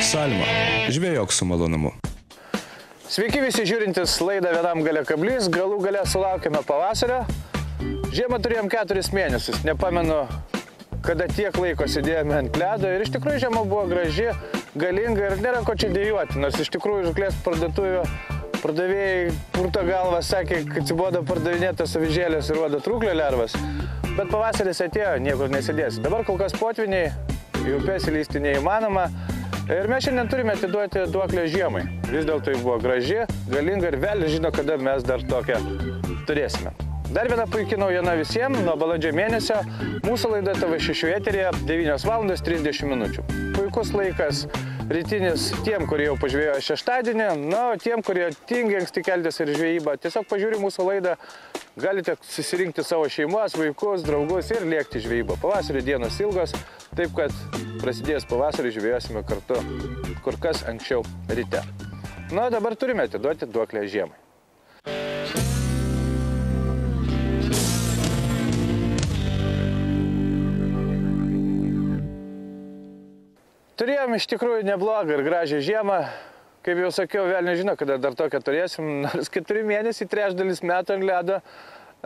Salma. Žvejok su malonumu. Sveiki visi žiūrintis laidą Vienam gale kablys. Galų gale sulaukėme pavasario. Žiemą turėjom 4 mėnesius. Nepamenu, kada tiek laiko sėdėjome ant ledo. Ir iš tikrųjų žiema buvo graži, galinga ir nėra ko čia dejuoti. Nors iš tikrųjų žuklės pardavėjai purto galvą sakė, kad atsibodo pardavinėtas avižėlės ir ruodo trūklio lervas. Bet pavasaris atėjo, niekur nesėdėsi. Dabar kol kas potviniai, į upės įlysti neįmanoma. Ir mes šiandien turime atiduoti duoklę žiemai. Vis dėlto tai buvo graži, galinga ir velnias žino, kada mes dar tokią turėsime. Dar viena puikia naujiena visiems. Nuo balandžio mėnesio mūsų laida TV6 eteryje 9:30 min. Puikus laikas rytinis tiem, kurie jau pažvėjo šeštadienį, na, tiem, kurie tingi anksti keltis ir žvejybą. Tiesiog pažiūrė mūsų laidą, galite susirinkti savo šeimos, vaikus, draugus ir lėkti žvejybą. Pavasario dienos ilgos, taip kad prasidėjus pavasarį žvejosime kartu kur kas anksčiau ryte. Na, dabar turime atiduoti duoklę žiemai. Turėjom iš tikrųjų neblogą ir gražią žiemą. Kaip jau sakiau, velnias žino, kada dar tokią turėsim. Nors 4 mėnesiai, trečdalis metų ant ledo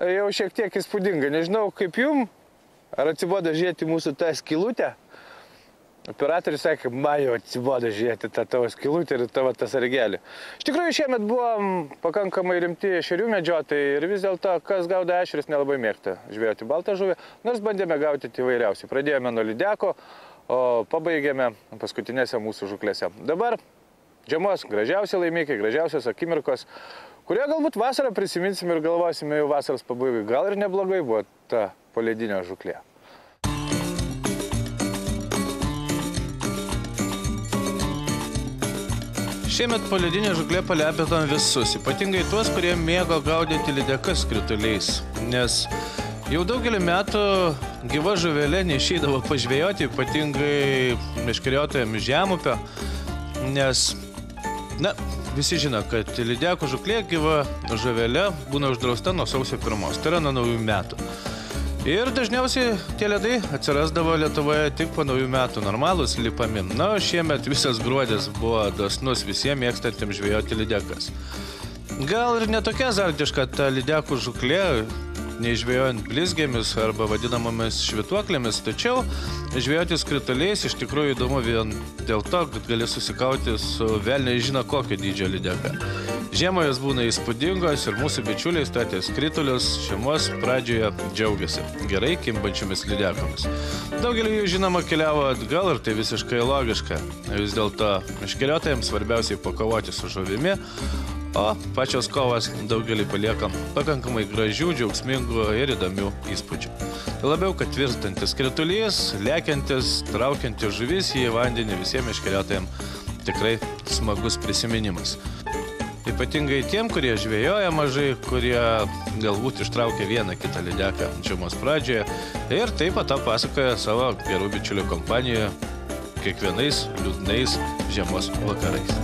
jau šiek tiek įspūdinga. Nežinau, kaip jum, ar atsibodo žiūrėti mūsų tą skylutę. Operatorius sakė, man jau atsibodo žiūrėti tą tavo skylutę ir tavo tą sargelį. Iš tikrųjų, šiemet buvom pakankamai rimti ešerių medžiotojai ir vis dėlto, kas gaudo ešerius, nelabai mėgta žvejoti baltą žuvį, nors bandėme gaudyti įvairiausiai. Pradėjome nuo lydeko, o pabaigėme paskutinėse mūsų žuklėse. Dabar žiemos gražiausi laimikiai, gražiausios akimirkos, kurie galbūt vasarą prisiminsim ir galvosime jau vasaros pabaigai. Gal ir neblogai buvo ta poledinė žuklė. Šiemet poledinė žuklė palepino visus, ypatingai tuos, kurie mėgo gaudyti lydekas krituliais, nes jau daugelį metų gyva žuvelė neišeidavo pažvejoti, ypatingai meškeriotojams žemupio, nes, na, visi žino, kad lydekų žuklė gyva žuvelė būna uždrausta nuo sausio 1, tai yra nuo naujų metų. Ir dažniausiai tie ledai atsirasdavo Lietuvoje tik po naujų metų, normalūs lipami. Na, šiemet visas gruodis buvo dosnus visiems mėgstantiems žvejoti lydekas. Gal ir netokia azartiška ta lydekų žuklė, neižvejojant blizgėmis arba vadinamomis švytuoklėmis, tačiau žvejoti krituliais iš tikrųjų įdomu vien dėl to, kad gali susikauti su velniai žino kokio dydžio lydeką. Žiemą jos būna įspūdingos ir mūsų bičiuliai statės kritulius žiemos pradžioje džiaugiasi gerai kimbančiomis lydekomis. Daugelį jų žinoma keliavo atgal ir tai visiškai logiška. Vis dėlto meškeriotojams svarbiausiai pakovoti su žuvimi, o pačios kovas daugelį palieka pakankamai gražių, džiaugsmingų ir įdomių įspūdžių. Tai labiau, kad tvirstantis kritulys, lekiantis, traukiantis žuvis į vandenį visiems meškeriotojams tikrai smagus prisiminimas. Ypatingai tiem, kurie žvejoja mažai, kurie galbūt ištraukia vieną kitą lydeką žiemos pradžioje ir taip pat pasakoja savo gerų bičiulių kompanijoje kiekvienais liūdnais žiemos vakarais.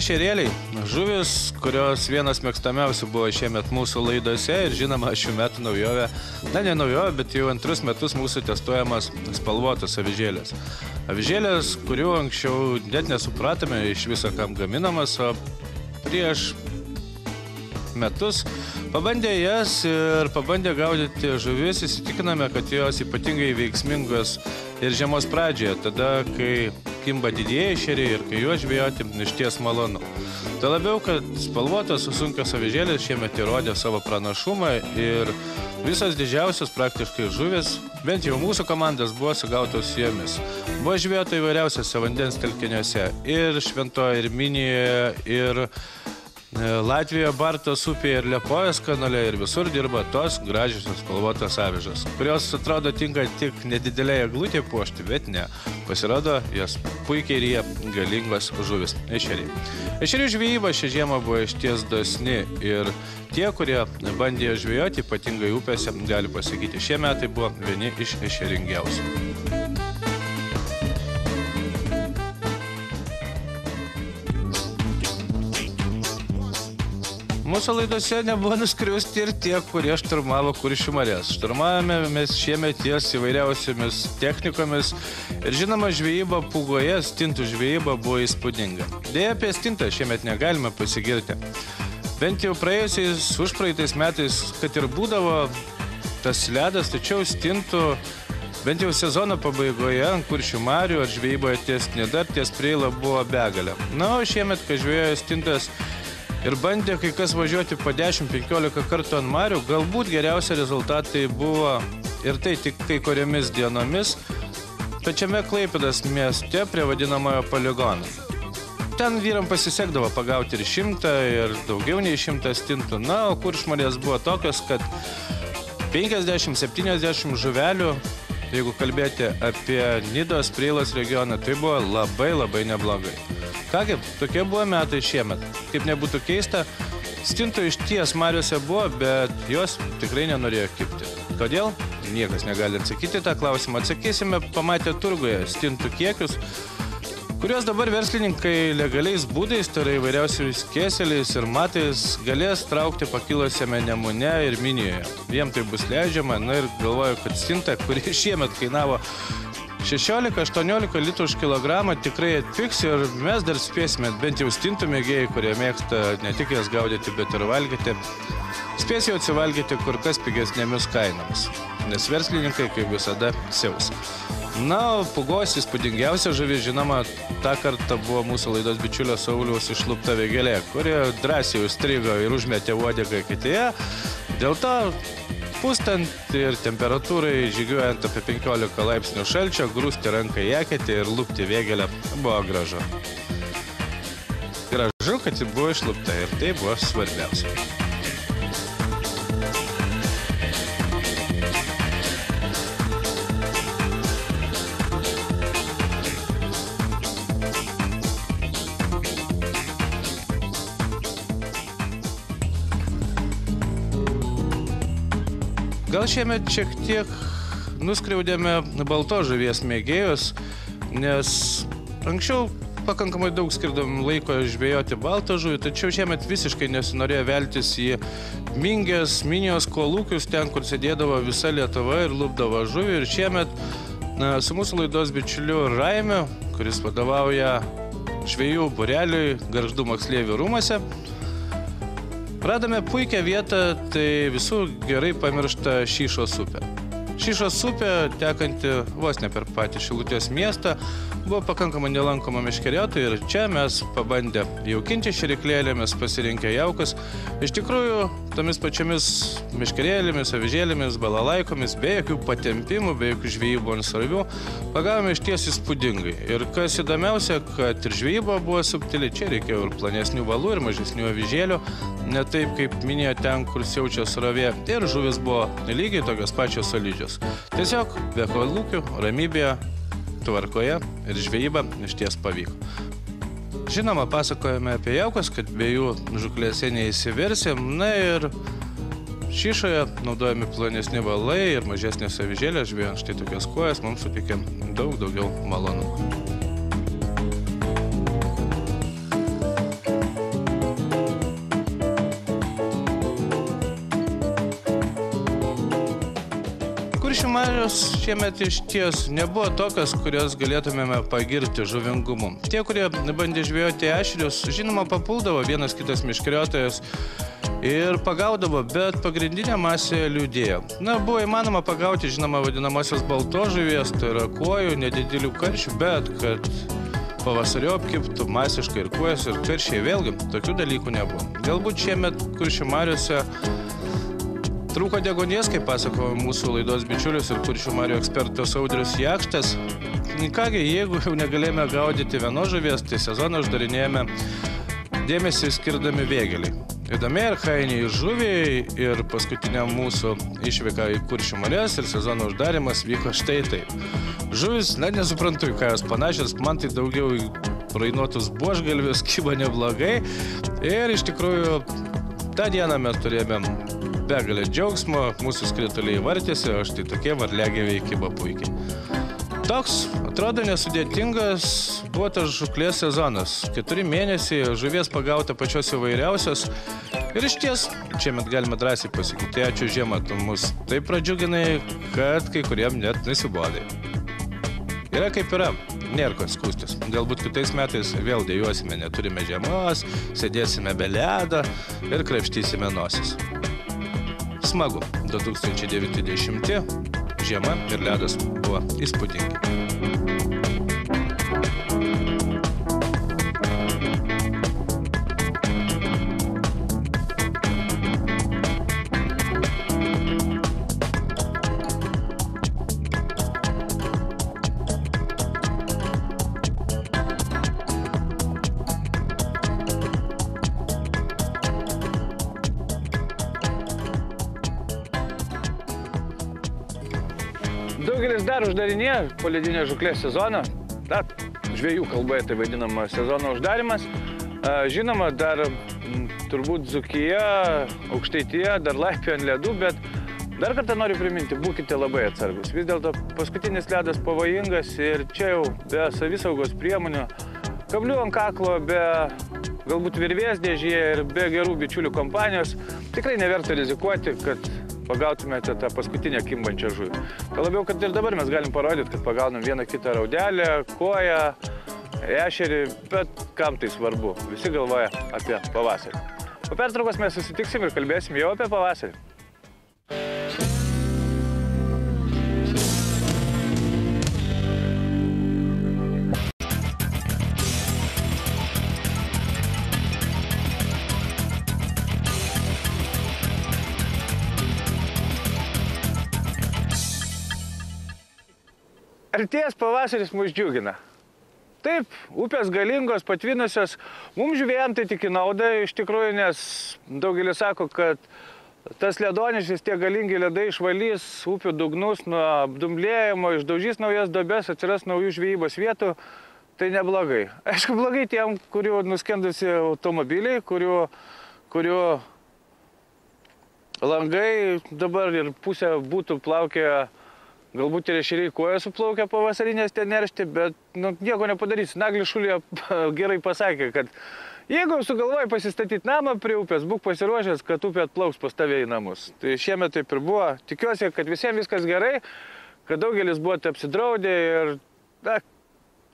Šerėliai, žuvis, kurios vienas mėgstamiausių buvo šiemet mūsų laidose ir žinoma šių metų naujovė, na ne naujovė, bet jau 2 metus mūsų testuojamas spalvotas avižėlės. Avižėlės, kurių anksčiau net nesupratome iš viso kam gaminamas, o prieš metus pabandė jas ir pabandė gaudyti žuvis, įsitikiname, kad jos ypatingai veiksmingos ir žiemos pradžioje, tada, kai kimba didieji ešeriai ir kai juos žvejoti išties malonu. Tuo labiau, kad spalvotos sunkios avižėlės šiemet įrodė savo pranašumą ir visos didžiausios praktiškai žuvis, bent jau mūsų komandas, buvo sugautos jomis. Buvo žvejota įvairiausiose vandens telkiniuose ir Šventoje, ir Minijoje, ir Latvijoje, Bartos upėje ir Liepojos kanale, ir visur dirba tos gražiosios spalvotos avižos, kurios atrodo tinka tik nedidelėje eglutėje puošti, bet ne. Pasirodo, jos puikiai ryja galingos žuvis – ešeriai. Ešerių žvejyba šią žiemą buvo išties dosni ir tie, kurie bandė žvejoti, ypatingai upėse, gali pasakyti, šie metai buvo vieni iš ešeringiausių. Mūsų laidose nebuvo nuskriausti ir tie, kurie šturmavo Kuršių marias. Šturmavome mes šiemet ties įvairiausiamis technikomis ir žinoma, žvejyba pūgoje, stintų žvejyba buvo įspūdinga. Deja, apie stintą šiemet negalime pasigirti. Bent jau praėjusiais, užpraeitais metais, kad ir būdavo tas ledas, tačiau stintų bent jau sezono pabaigoje ant Kuršių marių ar žvejyboje ties Nida, ties Preila buvo begalė. Na, o šiemet, kai žvejojo stintas ir bandė kai kas važiuoti po 10-15 kartų ant marių, galbūt geriausia rezultatai buvo ir tai tik kai kuriomis dienomis pačiame Klaipėdos mieste prie vadinamojo poligono. Ten vyram pasisekdavo pagauti ir 100, ir daugiau nei 100 stintų. Na, o kuršmarės buvo tokios, kad 50-70 žuvelių, jeigu kalbėti apie Nidos, Preilos regioną, tai buvo labai neblogai. Kągi, tokie buvo metai šiemet. Kaip nebūtų keista, stintų išties mariuose buvo, bet jos tikrai nenorėjo kibti. Kodėl? Niekas negali atsakyti tą klausimą. Atsakysime pamatę turguje stintų kiekius, kuriuos dabar verslininkai legaliais būdais, tai yra įvairiausiais kėseliais ir matais, galės traukti pakilusiame Nemune ir Minijoje. Jiem tai bus leidžiama, na ir galvoju, kad stinta, kuri šiemet kainavo 16-18 litrų už kilogramą, tikrai atpigs ir mes dar spėsime, bent jau stintų mėgėjai, kurie mėgsta ne tik jas gaudyti, bet ir valgyti, spės jau atsivalgyti kur kas pigesnėmis kainomis, nes verslininkai, kaip visada, siaus. Na, o pūgos įspūdingiausia žuvis, žinoma, tą kartą buvo mūsų laidos bičiulio Sauliaus išlupta vėgėlė, kuri drąsiai užstrigo ir užmetė uodegą kitėje. Dėl to pustant ir temperatūrai žygiuojant apie 15 laipsnių šalčio, grūsti ranką į eketę ir lupti vėgėlę buvo gražu. Gražu, kad ji buvo išlupta ir tai buvo svarbiausia. Gal šiemet šiek tiek nuskriaudėme baltos žuvies mėgėjus, nes anksčiau pakankamai daug skirdom laiko žvejoti baltą žuvį, tačiau šiemet visiškai nesinorėjo veltis į Mingės, Minijos kolūkius, ten, kur sėdėdavo visa Lietuva ir lupdavo žuvį. Ir šiemet su mūsų laidos bičiuliu Raimiu, kuris vadovauja žvejų būreliui Gargždų moksleivių rūmuose, radome puikią vietą, tai visų gerai pamiršta Šyšos upė. Šyšos upė, tekanti vos ne per patį Šilutės miestą, buvo pakankamai nelankoma meškeriotojai ir čia mes pabandę jaukinti šėriklėlėmis, pasirinkę jaukas. Iš tikrųjų, tomis pačiomis meškerėlėmis, avižėlėmis, balalaikomis, be jokių patempimų, be jokių žvejybų ant sarvių, pagavome išties įspūdingai. Ir kas įdomiausia, kad ir žvejyba buvo subtili, čia reikėjo ir planesnių valų, ir mažesnių avižėlių, ne taip kaip minėjo ten, kur siaučia srovė, ir žuvis buvo lygiai tokios pačios solidžios. Tiesiog be kolūkių, ramybėje, tvarkoje ir žvejyba išties pavyko. Žinoma, pasakojame apie jaukas, kad be jų žuklėse neįsiversim, na ir Šyšoje naudojami plonesni valai ir mažesnės avižėlės, žvejant štai tokias kojas, mums suteikia daug daugiau malonumų. Kuršių marios šiemet išties nebuvo tokios, kurias galėtumėme pagirti žuvingumu. Tie, kurie bandė žvejoti ešerius, žinoma, papuldavo vienas kitas meškeriotojas ir pagaudavo, bet pagrindinė masė liūdėjo. Na, buvo įmanoma pagauti, žinoma, vadinamosios baltos žuvies, tai yra kuojų, nedidelių karšių, bet kad pavasario apkiptų masiškai ir kuojasi, ir karščiai vėlgi, tokių dalykų nebuvo. Galbūt šiemet Kuršių mariose trūko deguonies, kaip pasakojo mūsų laidos bičiulius ir Kuršių marių ekspertas Audrius Jakštas. Kągi, jeigu jau negalėjome gaudyti vienos žuvies, tai sezoną uždarinėjome dėmesį skirdami vėgėliai. Įdomi archainiai žuviai ir paskutinė mūsų išvyka į Kuršių marias ir sezono uždarimas vyko štai taip. Žuvis, net nesuprantu, ką jos panašios, man tai daugiau į rainuotus buožgalvius kiba neblogai. Ir iš tikrųjų, tą dieną mes turėjome begalę džiaugsmo, mūsų skrituliai vartėsi, o štai tokie varliagyviai kiba puikiai. Toks, atrodo nesudėtingas, buvo tas žuklės sezonas. 4 mėnesiai, žuvies pagauta pačios įvairiausios. Ir išties, šiemet galime drąsiai pasakyti, ačiū žiemą, tu mus taip pradžiuginai, kad kai kuriem net nesibodai. Yra kaip yra, nėra ko skųstis. Galbūt kitais metais vėl dėjuosime, neturime žiemos, sėdėsime be ledo ir krapštysime nosis. Smagu, 2090 žiema ir ledas buvo įspūdingi. Daugelis dar uždarinėja poledinės žuklės sezoną. Dar žvejų kalboje tai vadinama sezono uždarimas. Žinoma, dar turbūt Dzūkija, Aukštaitija, dar laipioja ant ledų, bet dar kartą noriu priminti, būkite labai atsargus. Vis dėlto paskutinis ledas pavojingas ir čia jau be savisaugos priemonių, kablių ant kaklo, be galbūt virvės dėžėje ir be gerų bičiulių kompanijos tikrai neverta rizikuoti, kad pagautumėte tą paskutinę kimbančią žuvį. Tuo labiau, kad ir dabar mes galim parodyti, kad pagaunam vieną kitą raudelę, koją, ešerį, bet kam tai svarbu. Visi galvoja apie pavasarį. Po pertraukos mes susitiksim ir kalbėsim jau apie pavasarį. Artėjęs pavasaris mus džiugina. Taip, upės galingos, patvinusios. Mums žvejams tai tik į naudą iš tikrųjų, nes daugelis sako, kad tas ledonešis, tie galingi ledai išvalys upių dugnus nuo apdumblėjimo, išdaužys naujas duobes, atsiras naujų žvejybos vietų. Tai neblogai. Aišku, blogai tiem, kurių nuskendusi automobiliai, kurių langai dabar ir pusė būtų plaukė. Galbūt ir ešeriai koja suplaukia pavasarinės ten neršti, bet nieko nepadarysi. Naglis Šulija gerai pasakė, kad jeigu sugalvoji pasistatyti namą prie upės, būk pasiruošęs, kad upė atplauks pas tave į namus. Tai šiemet taip ir buvo. Tikiuosi, kad visiems viskas gerai, kad daugelis buvote apsidraudę ir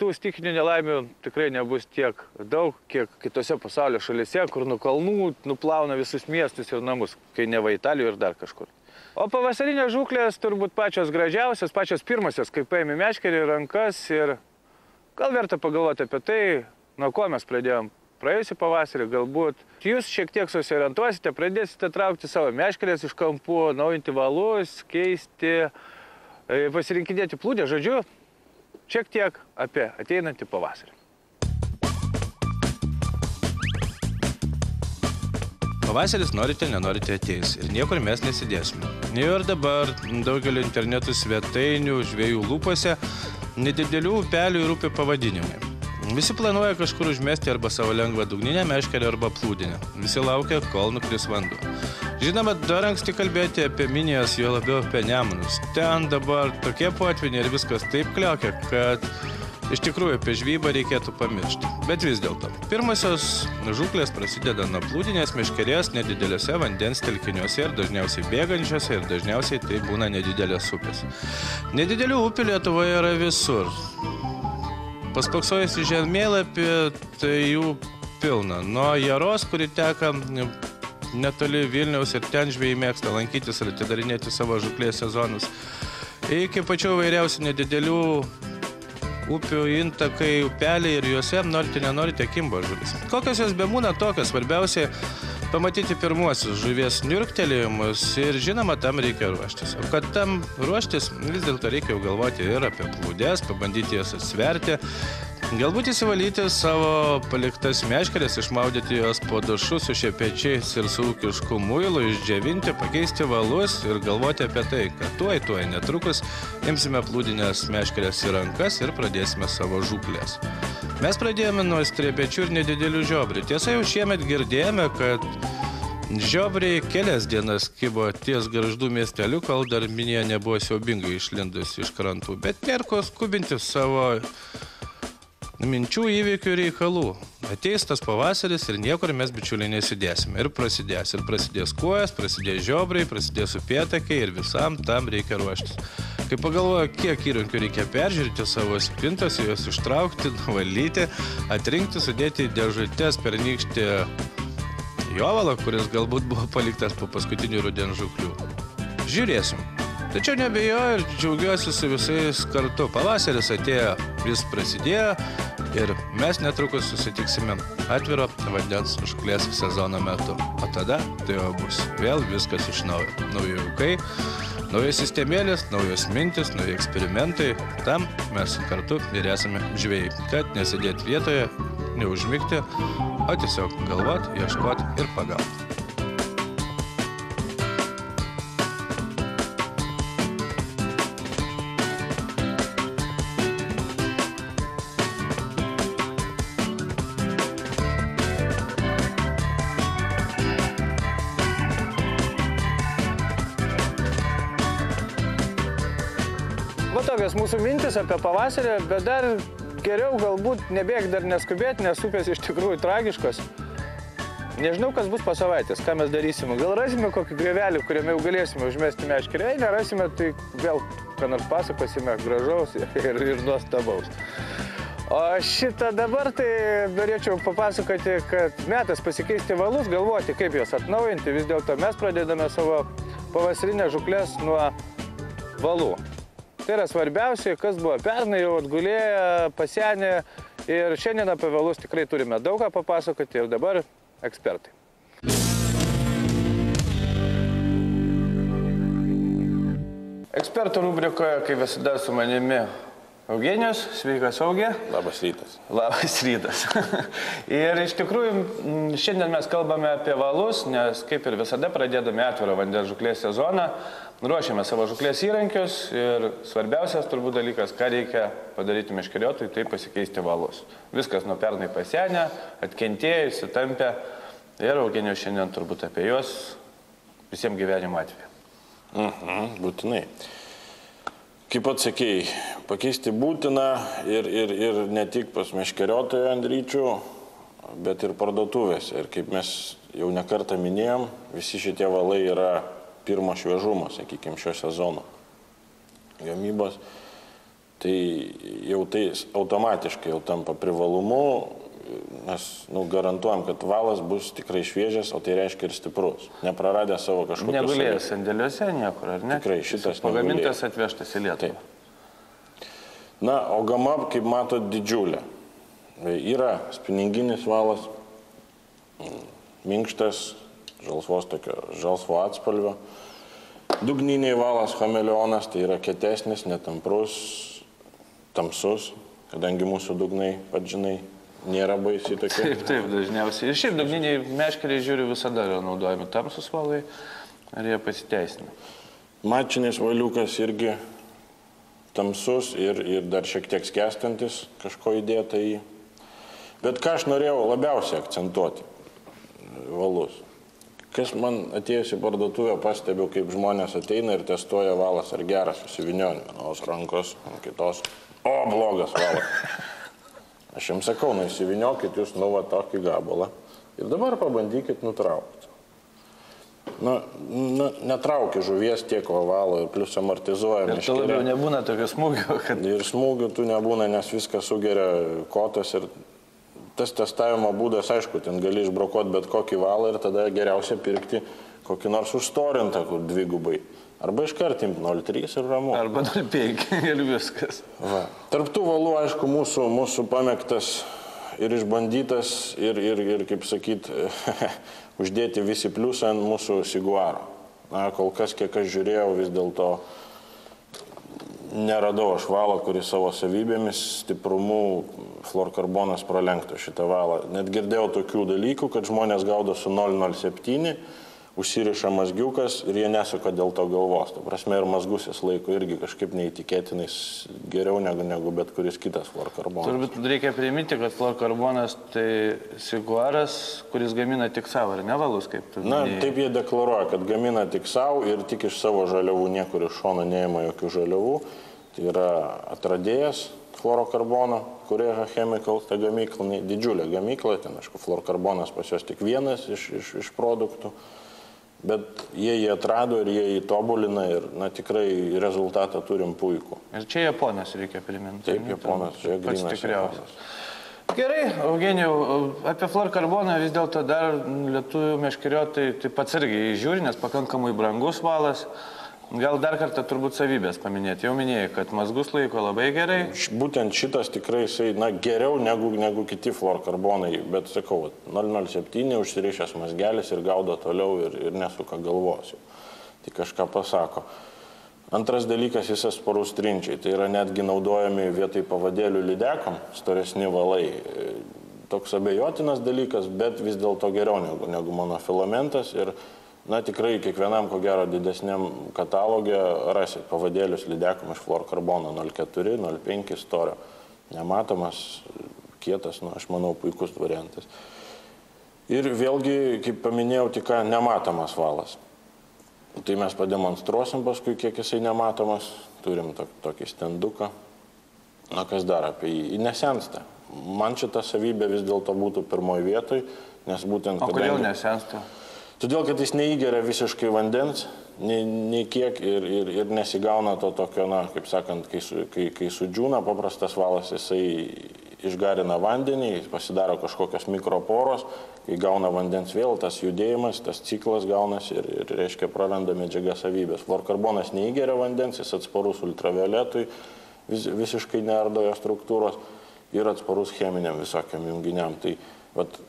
tų stichinių nelaimių tikrai nebus tiek daug, kiek kitose pasaulio šalyse, kur nuo kalnų nuplauna visus miestus ir namus, kai ne va Italijoje ir dar kažkur. O pavasarinės žuklės turbūt pačios gražiausios, pačios pirmosios, kai paėmė meškerį rankas ir gal verta pagalvoti apie tai, nuo ko mes pradėjom praėjusį pavasarį, galbūt jūs šiek tiek susiorientuosite, pradėsite traukti savo meškerės iš kampų, naujinti valus, keisti, pasirinkinėti plūdę, žodžiu, šiek tiek apie ateinantį pavasarį. Pavasaris norite, nenorite ateis ir niekur mes nesidėsime. Jau ir dabar daugelio internetų svetainių žvejų lūpose nedidelių upelių ir upių pavadinimai. Visi planuoja kažkur užmesti arba savo lengvą dugninę meškerę arba plūdinę. Visi laukia, kol nukris vanduo. Žinoma, dar anksti kalbėti apie minijas, jo labiau apie Nemunus. Ten dabar tokie potviniai ir viskas taip kliokia, kad iš tikrųjų apie žvejybą reikėtų pamiršti. Bet vis dėlto, pirmosios žuklės prasideda nuo plūdinės meškerės nedidelėse vandens telkiniuose ir dažniausiai bėgančiose ir dažniausiai tai būna nedidelės upės. Nedidelių upių Lietuvoje yra visur. Paspaksojus į žemėlapį, tai jų pilna. Nuo Jaros, kuri teka netoli Vilniaus ir ten žvejai mėgsta lankytis ir atidarinėti savo žuklės sezonus, iki pačių vairiausių nedidelių upių intakai, upeliai ir juose norite nenorite kimba žuvis. Kokios jos bebūna tokios, svarbiausiai pamatyti pirmuosius žuvies niurktelėjimus ir žinoma, tam reikia ruoštis. O kad tam ruoštis, vis dėlto reikia jau galvoti ir apie plūdės, pabandyti jas atsverti, galbūt įsivalyti savo paliktas meškeres, išmaudyti jos po dušu su šepečiais ir su ūkišku muilu, išdžiovinti, pakeisti valus ir galvoti apie tai, kad tuoj netrukus imsime plūdinės meškeres į rankas ir pradėsime savo žūklės. Mes pradėjome nuo strėpečių ir nedidelių žiobrių. Tiesa, jau šiemet girdėjome, kad žiobriai kelias dienas kibo ties Gargždų miesteliu, kol dar minija nebuvo siaubingai išlindus iš krantų, bet nėra ko skubinti savo minčių, įvykių ir reikalų. Ateis tas pavasaris ir niekur mes, bičiuliai, nesidėsime. Ir prasidės kojas, prasidės žiobriai, prasidės upėtakiai ir visam tam reikia ruoštis. Kai pagalvoju, kiek įrankių reikia peržiūrėti savo spintas, juos ištraukti, nuvalyti, atrinkti, sudėti į dėžutes pernykštį jovalą, kuris galbūt buvo paliktas po paskutinių rudens žūklių. Žiūrėsim. Tačiau nebejoju ir džiaugiuosi su visais kartu. Pavasaris atėjo, vis prasidėjo ir mes netrukus susitiksime atviro vandens žūklės sezono metu. O tada tai jau bus vėl viskas iš naujo. Nauji ūkai, naujos sistemėlės, naujos mintis, nauji eksperimentai. Tam mes kartu ir esame žvejai, kad nesėdėti vietoje, neužmigti, o tiesiog galvoti, ieškoti ir pagauti. Va tokios mūsų mintis apie pavasarį, bet dar geriau galbūt nebėgti, dar neskubėti, nes upės iš tikrųjų tragiškos. Nežinau, kas bus po savaitės, ką mes darysime. Gal rasime kokį grėvelį, kuriame jau galėsime užmesti meškerę. Jei nerasime, tai vėl ką nors pasakosime gražaus ir nuostabaus. O šitą dabar tai norėčiau papasakoti, kad metas pasikeisti valus, galvoti, kaip juos atnaujinti. Vis dėlto mes pradedame savo pavasarinę žūklės nuo valų. Tai yra svarbiausia, kas buvo pernai, jau atgulėję, pasenę ir šiandien apie valus tikrai turime daug ką papasakoti ir dabar ekspertai. Ekspertų rubrikoje, kaip visada, su manimi Eugenijus. Sveikas, Euge. Labas rytas. Labas rytas. Ir iš tikrųjų šiandien mes kalbame apie valus, nes kaip ir visada pradėdami atviro vandens žūklės sezoną, ruošiame savo žūklės įrankius ir svarbiausias turbūt dalykas, ką reikia padaryti meškeriotojui, tai pasikeisti valus. Viskas nuo pernai pasenę, atkentėję, įsitampę ir Eugenijus šiandien turbūt apie juos visiems gyvenimo atveju. Būtinai. Kaip pats sakėjai, pakeisti būtina ir ne tik pas meškeriotoją ant ryčių, bet ir parduotuvėse. Ir kaip mes jau nekartą minėjom, visi šitie valai yra pirmo šviežumo, sakykime, šio sezono gamybos. Tai jau tai automatiškai jau tampa privalumu, nes garantuojam, kad valas bus tikrai šviežias, o tai reiškia ir stiprus. Nepraradė savo kažkokios... Negulėjęs sandėliuose niekur, ar ne? Tikrai šitas pagamintas, atvežtas į Lietuvą. Na, o gama, kaip matot, didžiulė. Yra spininginis valas, minkštas, žalsvo atspalvio. Dugniniai valas, chameleonas, tai yra kietesnis, netamprus, tamsus, kadangi mūsų dugnai, žinai, nėra baisiai tokie. Taip, dažniausiai. Ir šiaip dugniniai meškeriai, žiūriu, visada yra naudojami tamsus valai, ar jie pasiteisina. Mačinis valiukas irgi tamsus ir dar šiek tiek skęstantis, kažko įdėta į. Bet ką aš norėjau labiausiai akcentuoti, valus. Kas man atėjus į parduotuvę pastebiu, kaip žmonės ateina ir testuoja valas, ar geras susivinionė, vienos rankos, kitos. O, blogas valas. Aš jums sakau, įsiviniokit jūs tokį gabalą ir dabar pabandykit nutraukti. Netraukia žuvies tiek ovalo ir plus amortizuoja meškerę. Ir tu labiau nebūna tokio smūgio, kad... Ir smūgių tu nebūna, nes viską sugeria kotas ir tas testavimo būdas, aišku, ten gali išbrokoti bet kokį valą ir tada geriausia pirkti kokį nors užstorintą, kur dvigubai. Arba iškart imt 0,3 ir ramu. Arba 0,5 ir viskas. Va. Tarp tų valų, aišku, mūsų pamėgtas ir išbandytas ir kaip sakyt, uždėti visi pliusą ant mūsų Siguaro. Na, kol kas, kiek aš žiūrėjau, vis dėlto neradau aš valą, kuris savo savybėmis, stiprumu fluorkarbonas pralenktų šitą valą. Net girdėjau tokių dalykų, kad žmonės gaudo su 0,07, užsiriša mazgiukas ir jie nesuka dėl to galvos. Ta prasme, ir mazgusis laiko irgi kažkaip neįtikėtinais geriau negu bet kuris kitas fluorkarbonas. Turbūt reikia priminti, kad fluorkarbonas tai Siguaras, kuris gamina tik savo, ar ne valus, kaip tu minėjai? Na, taip jie deklaruoja, kad gamina tik savo ir tik iš savo žaliavų, niekur iš šono neima jokių žaliavų. Tai yra atradėjas fluorokarbono, Kureha Chemicals, ta gamykla, didžiulė gamykla, ten, aišku, fluorkarbonas pas jos tik vienas iš produktų. Bet jie jį atrado ir jie jį tobulina ir, na, tikrai rezultatą turim puikų. Ir čia Japonas reikia priminti. Taip, Japonas, čia grynas Japonas. Gerai, Eugenijau, apie fluorkarboną vis dėlto dar lietuvių meškeriotojai taip atsargiai žiūri, nes pakankamai brangus valas. Gal dar kartą turbūt savybės paminėti. Jau minėjai, kad mazgus laiko labai gerai. Būtent šitas tikrai jisai, na, geriau negu kiti fluorkarbonai, bet sakau, 0,07 užsirišęs mazgelis ir gaudo toliau ir nesuka galvos. Tai kažką pasako. Antras dalykas, jis atsparus trinčiai. Tai yra netgi naudojami vietoj pavadėlių lydekam storesni valai. Toks abejotinas dalykas, bet vis dėlto geriau negu monofilamentas. Ir na, tikrai kiekvienam, ko gero, didesniam katalogė rasit pavadėlius lydekam iš fluorkarbono 0,4, 0,5 storio. Nematomas, kietas, nu, aš manau, puikus variantas. Ir vėlgi, kaip paminėjau, tik nematomas valas. Tai mes pademonstruosim paskui, kiek jisai nematomas. Turim tokį stenduką. Na, kas dar apie jį? Jį nesensta. Man šita savybė vis dėlto būtų pirmoji vietoj, nes būtent... O kodėl nesensta? Todėl, kad jis neįgeria visiškai vandens, nei kiek ir nesigauna to tokio, na, kaip sakant, kai sudžiūna paprastas valas, jisai išgarina vandenį, jis pasidaro kažkokios mikroporos, kai gauna vandens vėl, tas judėjimas, tas ciklas gaunasi ir reiškia, praranda medžiagą savybės. Fluorkarbonas neįgeria vandens, jis atsparus ultravioletui, visiškai neardo jo struktūros ir atsparus cheminiam visokiam junginiam. Tai, vat,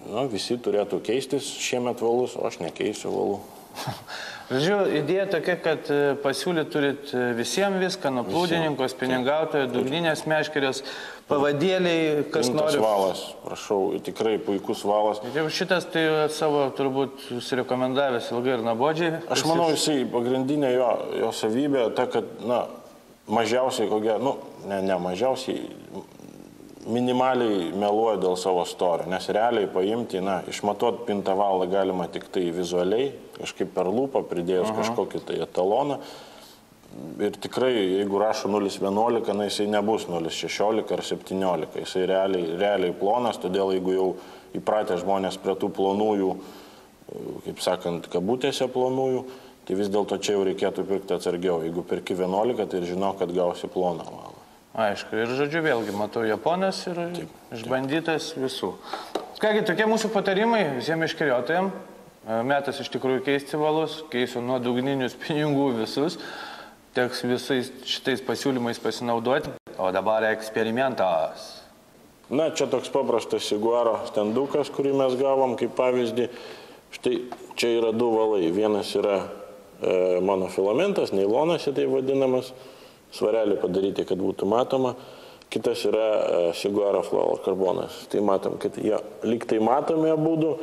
nu, visi turėtų keistis šiemet valus, o aš nekeisiu valų. Žodžiu, idėja tokia, kad pasiūlyti turit visiems viską, nuo plūdininko, spiningautojo, dugninės meškerės, pavadėliai, kas nori. Valas, prašau, tikrai puikus valas. Jau šitas tai savo turbūt susirekomendavęs ilgai ir nuobodžiai. Aš manau, jisai pagrindinė jo savybė, ta, kad, na, mažiausiai, mažiausiai, minimaliai meluoja dėl savo storio, nes realiai paimti, na, išmatuot pintą valą galima tik tai vizualiai, kažkaip per lūpą pridėjus kažkokį tai etaloną. Ir tikrai, jeigu rašo 0,11, na, jisai nebus 0,16 ar 17, jisai realiai plonas, todėl jeigu jau įpratę žmonės prie tų plonųjų, kaip sakant, kabutėse plonųjų, tai vis dėlto čia jau reikėtų pirkti atsargiau. Jeigu pirki 11, tai žinau, kad gausi ploną valą. Aišku, ir žodžiu vėlgi, matau Japonas ir išbandytas visų. Kągi, tokie mūsų patarimai visiems meškeriotojams. Metas iš tikrųjų keisti valus, keisiu nuo dugninius pinigų visus. Teks visais šitais pasiūlymais pasinaudoti. O dabar eksperimentas. Na, čia toks paprastas Siguaro stendukas, kurį mes gavom kaip pavyzdį. Štai čia yra du valai. Vienas yra monofilamentas, nailonas, tai vadinamas. Svarelį padaryti, kad būtų matoma. Kitas yra Siguaro fluorokarbonas. Tai matom, kad jie lyg tai matomi abudu,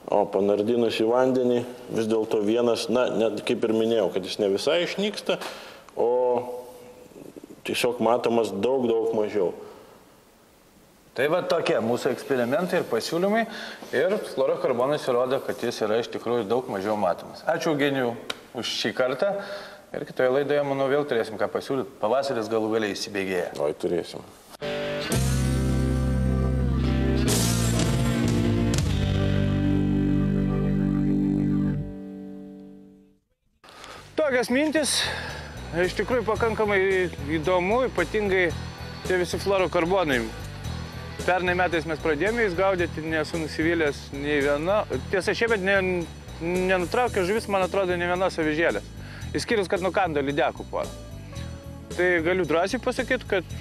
o panardinus į vandenį vis dėlto vienas, na, net kaip ir minėjau, kad jis ne visai išnyksta, o tiesiog matomas daug mažiau. Tai va tokie mūsų eksperimentai ir pasiūlymai. Ir fluorokarbonas įrodo, kad jis yra iš tikrųjų daug mažiau matomas. Ačiū Eugenijui už šį kartą. Ir kitoje laidoje, manau, vėl turėsim ką pasiūlyti. Pavasaris galų galiai įsibėgėja. Oi, turėsim. Tokios mintis. Iš tikrųjų pakankamai įdomu, ypatingai tie visi fluorokarbonai. Pernai metais mes pradėjome jais gaudyti, nesu nusivylęs nei viena. Tiesa, šiemet nenutraukė žuvis, man atrodo, ne vienos avižėlės. Įskyrus, kad nukando lydekų porą. Tai galiu drąsiai pasakyti, kad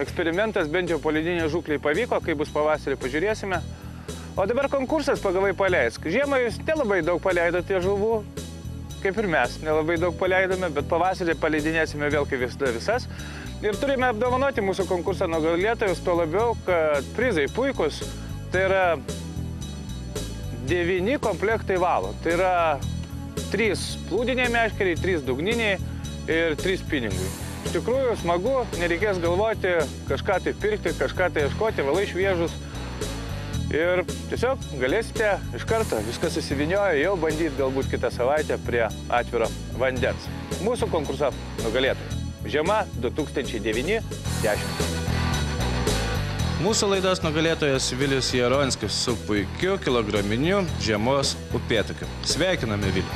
eksperimentas bent jau poledinė žūklei pavyko, kai bus pavasarį, pažiūrėsime. O dabar konkursas pagavai paleisk. Žiemą jūs nelabai daug paleidote žuvų, kaip ir mes nelabai daug paleidome, bet pavasarį paleidinėsime vėl kaip visas. Ir turime apdovanoti mūsų konkursą nugalėtojus, tuo labiau, kad prizai puikus. Tai yra 9 komplektai valo. Tai yra 3 plūdiniai meškeriai, 3 dugniniai ir 3 pinigui. Iš tikrųjų smagu, nereikės galvoti, kažką tai pirkti, kažką tai ieškoti, valai šviežus. Ir tiesiog galėsite iš karto viską susivinioja, jau bandyti galbūt kitą savaitę prie atviro vandens. Mūsų konkurso nugalėtojai. Žiema 2009-10. Mūsų laidos nugalėtojas Vilius Jaronskis su puikiu kilograminiu žiemos upėtakiu. Sveikiname, Viliu.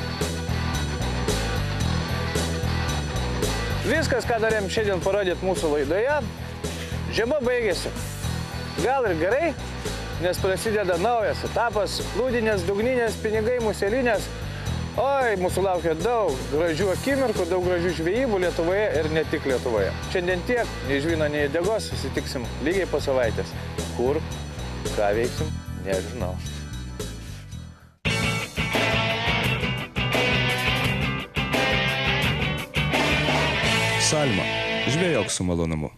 Viskas, ką darėm šiandien parodyti mūsų laidoje, žiema baigėsi. Gal ir gerai, nes prasideda naujas etapas, plūdinės, dugninės, pinigai, muselinės. Oi, mūsų laukia daug gražių akimirkų, daug gražių žvejybų Lietuvoje ir ne tik Lietuvoje. Šiandien tiek, nei žvyno, nei degos, susitiksim lygiai po savaitės. Kur, ką veiksim, nežinau. Salma, žvejok su malonumu.